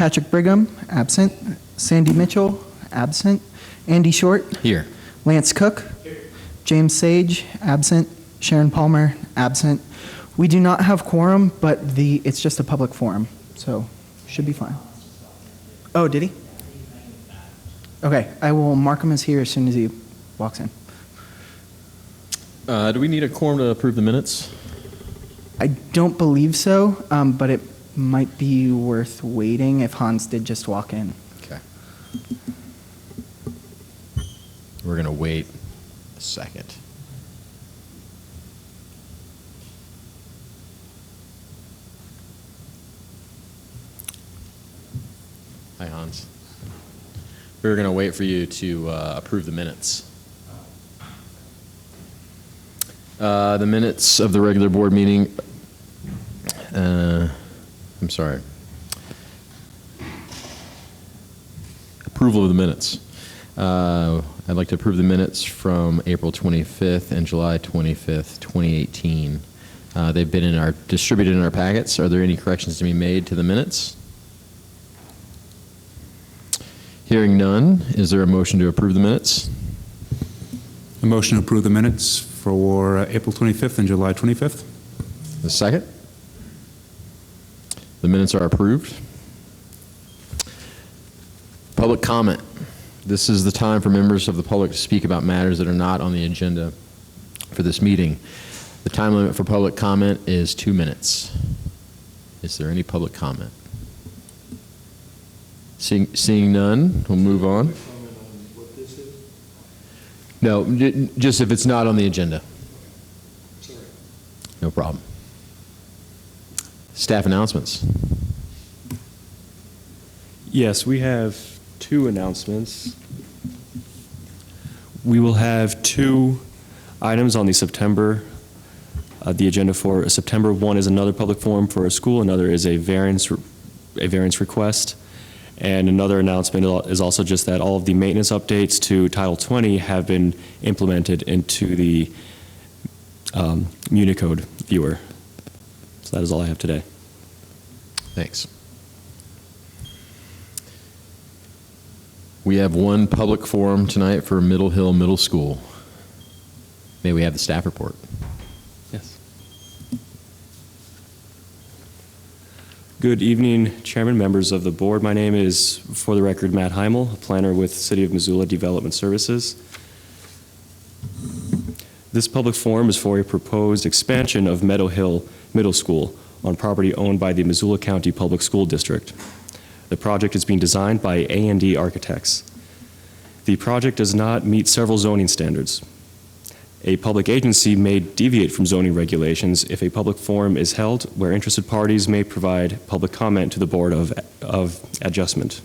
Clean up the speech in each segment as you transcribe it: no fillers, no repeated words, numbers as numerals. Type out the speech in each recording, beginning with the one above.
Patrick Brigham, absent. Sandy Mitchell, absent. Andy Short, Here. Lance Cook, James Sage, absent. Sharon Palmer, absent. We do not have quorum, but it's just a public forum, so should be fine. Oh, did he? Okay, I will mark him as here as soon as he walks in. Do we need a quorum to approve the minutes? I don't believe so, but it might be worth waiting if Hans did just walk in. Okay. We're going to wait a second. Hi, Hans. We're going to wait for you to approve the minutes. The minutes of the regular board meeting, I'm sorry. Approval of the minutes. I'd like to approve the minutes from April 25th and July 25th, 2018. They've been distributed in our packets. Are there any corrections to be made to the minutes? Hearing none, is there a motion to approve the minutes? A motion to approve the minutes for April 25th and July 25th. A second? The minutes are approved. Public comment. This is the time for members of the public to speak about matters that are not on the agenda for this meeting. The time limit for public comment is 2 minutes. Is there any public comment? Seeing none, we'll move on. No, just if it's not on the agenda. Sorry. No problem. Staff announcements. Yes, we have 2 announcements. We will have 2 items on the agenda for September. One is another public forum for a school, another is a variance request. And another announcement is also just that all of the maintenance updates to Title 20 have been implemented into the Municode viewer. So that is all I have today. Thanks. We have 1 public forum tonight for Middle Hill Middle School. May we have the staff report? Yes. Good evening, Chairman, members of the board. My name is, for the record, Matt Heimel, a planner with City of Missoula Development Services. This public forum is for a proposed expansion of Meadow Hill Middle School on property owned by the Missoula County Public School District. The project is being designed by A&D Architects. The project does not meet several zoning standards. A public agency may deviate from zoning regulations if a public forum is held where interested parties may provide public comment to the Board of Adjustment.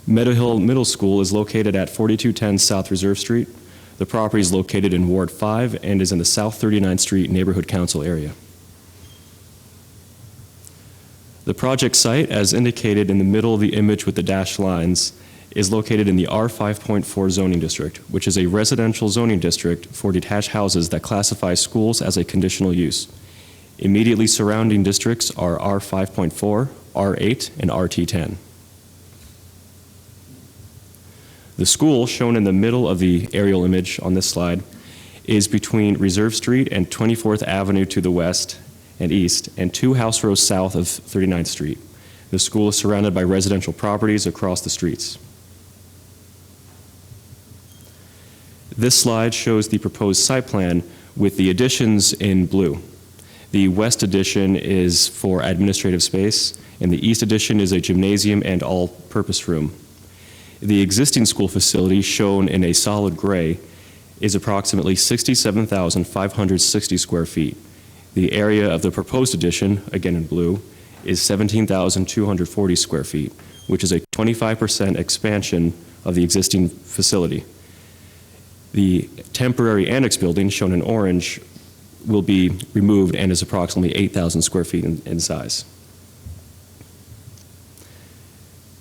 Meadow Hill Middle School is located at 4210 South Reserve Street. The property is located in Ward 5 and is in the South 39th Street Neighborhood Council area. The project site, as indicated in the middle of the image with the dashed lines, is located in the R5.4 zoning district, which is a residential zoning district for detached houses that classify schools as a conditional use. Immediately surrounding districts are R5.4, R8, and RT10. The school, shown in the middle of the aerial image on this slide, is between Reserve Street and 24th Avenue to the west and east, and 2 house rows south of 39th Street. The school is surrounded by residential properties across the streets. This slide shows the proposed site plan with the additions in blue. The west addition is for administrative space, and the east addition is a gymnasium and all-purpose room. The existing school facility, shown in a solid gray, is approximately 67,560 square feet. The area of the proposed addition, again in blue, is 17,240 square feet, which is a 25% expansion of the existing facility. The temporary annex building, shown in orange, will be removed and is approximately 8,000 square feet in size.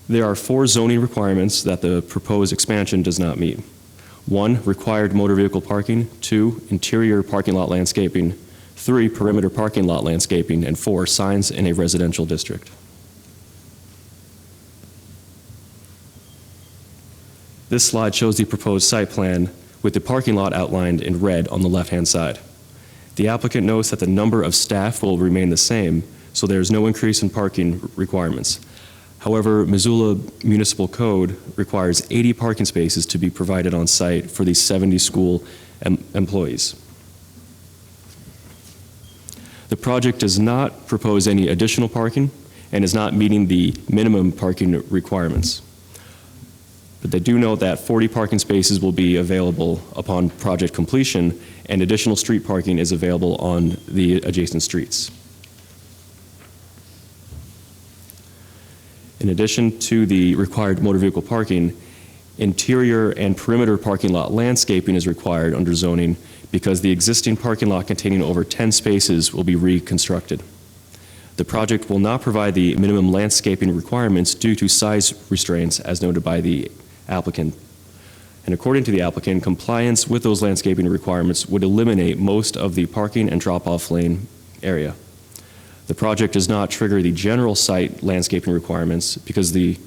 There are 4 zoning requirements that the proposed expansion does not meet. 1, required motor vehicle parking. 2, interior parking lot landscaping. 3, perimeter parking lot landscaping, and 4, signs in a residential district. This slide shows the proposed site plan with the parking lot outlined in red on the left-hand side. The applicant notes that the number of staff will remain the same, so there is no increase in parking requirements. However, Missoula Municipal Code requires 80 parking spaces to be provided on site for these 70 school employees. The project does not propose any additional parking and is not meeting the minimum parking requirements. But they do note that 40 parking spaces will be available upon project completion, and additional street parking is available on the adjacent streets. In addition to the required motor vehicle parking, interior and perimeter parking lot landscaping is required under zoning because the existing parking lot containing over 10 spaces will be reconstructed. The project will not provide the minimum landscaping requirements due to size restraints as noted by the applicant. And according to the applicant, compliance with those landscaping requirements would eliminate most of the parking and drop-off lane area. The project does not trigger the general site landscaping requirements because the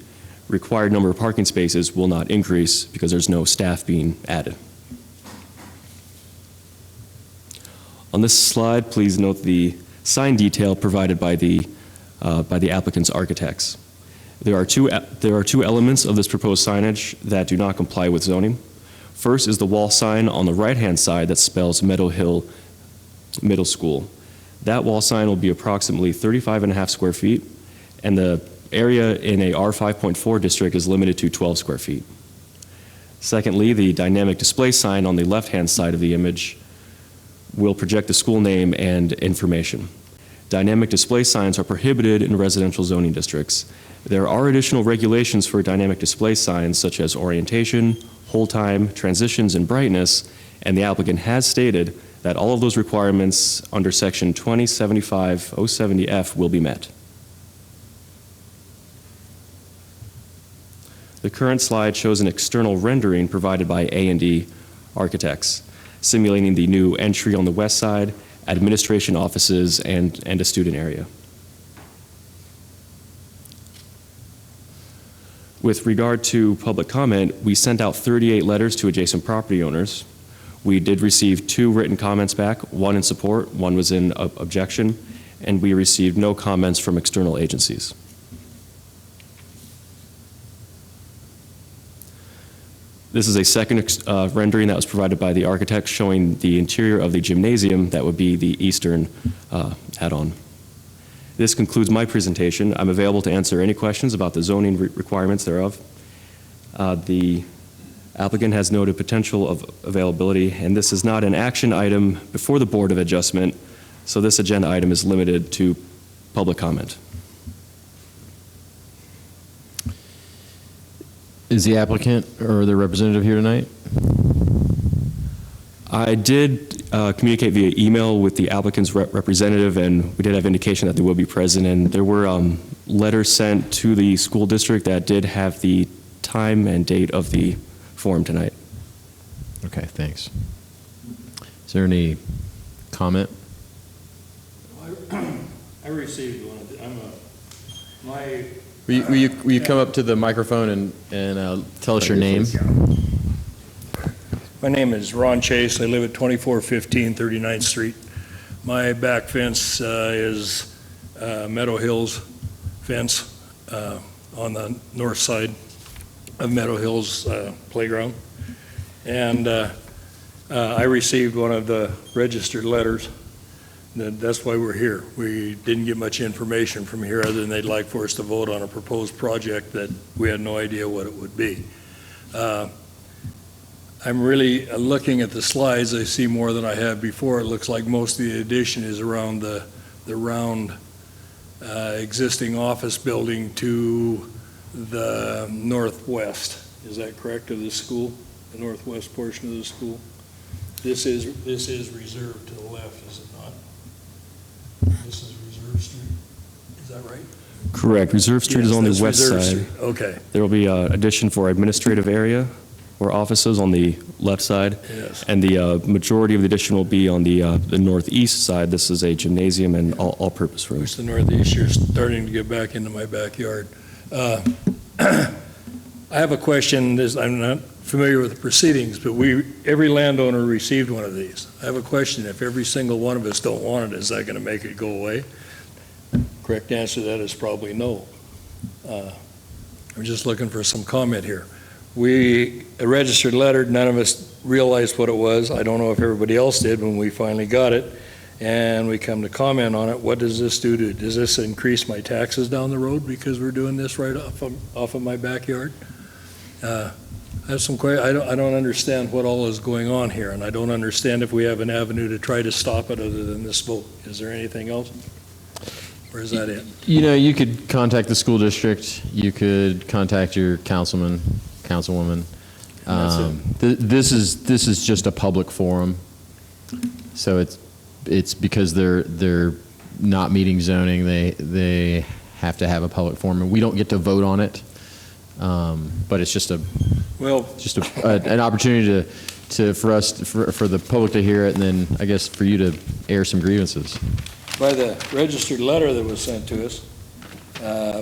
required number of parking spaces will not increase because there's no staff being added. On this slide, please note the sign detail provided by the applicant's architects. There are two elements of this proposed signage that do not comply with zoning. First is the wall sign on the right-hand side that spells Meadow Hill Middle School. That wall sign will be approximately 35.5 square feet, and the area in a R5.4 district is limited to 12 square feet. Secondly, the dynamic display sign on the left-hand side of the image will project the school name and information. Dynamic display signs are prohibited in residential zoning districts. There are additional regulations for dynamic display signs such as orientation, hold time, transitions, and brightness, and the applicant has stated that all of those requirements under section 2075-070F will be met. The current slide shows an external rendering provided by A&D Architects, simulating the new entry on the west side, administration offices, and a student area. With regard to public comment, we sent out 38 letters to adjacent property owners. We did receive 2 written comments back, one in support, one was in objection, and we received no comments from external agencies. This is a second rendering that was provided by the architect showing the interior of the gymnasium that would be the eastern add-on. This concludes my presentation. I'm available to answer any questions about the zoning requirements thereof. The applicant has noted potential of availability, and this is not an action item before the Board of Adjustment, so this agenda item is limited to public comment. Is the applicant or the representative here tonight? I did communicate via email with the applicant's representative, and we did have indication that they will be present, and there were letters sent to the school district that did have the time and date of the forum tonight. Okay, thanks. Is there any comment? I received one. Will you come up to the microphone and tell us your name? My name is Ron Chase. I live at 2415 39th Street. My back fence is Meadow Hills fence on the north side of Meadow Hills playground. And I received one of the registered letters. That's why we're here. We didn't get much information from here other than they'd like for us to vote on a proposed project that we had no idea what it would be. I'm really looking at the slides. I see more than I have before. It looks like most of the addition is around the round existing office building to the northwest. Is that correct, of the school, the northwest portion of the school? This is reserved to the left, is it not? This is Reserve Street. Is that right? Correct. Reserve Street is on the west Reserve side. Street. Okay. There will be an addition for administrative area or offices on the left side. Yes. And the majority of the addition will be on the northeast side. This is a gymnasium and all-purpose room. Which the northeast, you're starting to get back into my backyard. I have a question, I'm not familiar with the proceedings, but every landowner received one of these. I have a question, if every single one of us don't want it, is that going to make it go away? Correct answer to that is probably no. I'm just looking for some comment here. A registered letter, none of us realized what it was. I don't know if everybody else did when we finally got it, and we come to comment on it. What does this do does this increase my taxes down the road because we're doing this right off of my backyard? I have some I don't understand what all is going on here, and I don't understand if we have an avenue to try to stop it other than this vote. Is there anything else? Or is that it? You know, you could contact the school district. You could contact your councilman, councilwoman. This is just a public forum, so it's because they're not meeting zoning. They have to have a public forum, and we don't get to vote on it. But it's just an opportunity for the public to hear it, and then I guess for you to air some grievances. By the registered letter that was sent to us,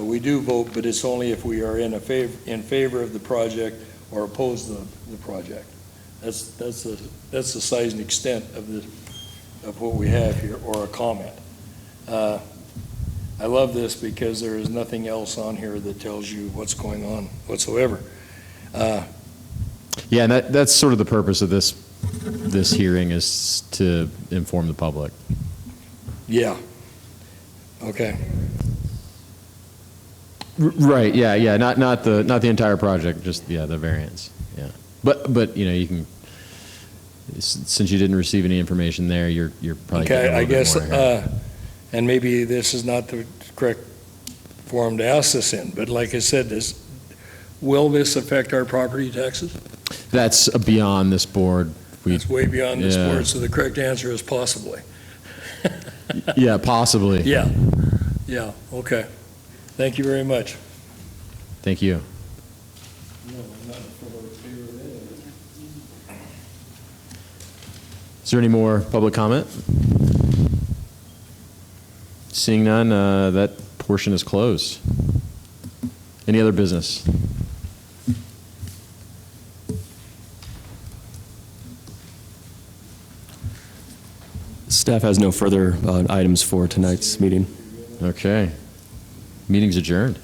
we do vote, but it's only if we are in favor of the project or oppose the project. That's the size and extent of what we have here, or a comment. I love this because there is nothing else on here that tells you what's going on whatsoever. Yeah, and that's sort of the purpose of this hearing, is to inform the public. Yeah. Okay. Right. Yeah. Not the entire project, just the variance. Yeah. But you know, you can, since you didn't receive any information there, you're probably getting a Okay. I little bit guess, more here. and maybe this is not the correct forum to ask this in, but like I said, will this affect our property taxes? That's beyond this board. It's way beyond this Yeah. board, so the correct answer is possibly. Yeah, possibly. Yeah. Okay. Thank you very much. Thank you. Is there any more public comment? Seeing none, that portion is closed. Any other business? Staff has no further items for tonight's meeting. Okay. Meeting's adjourned.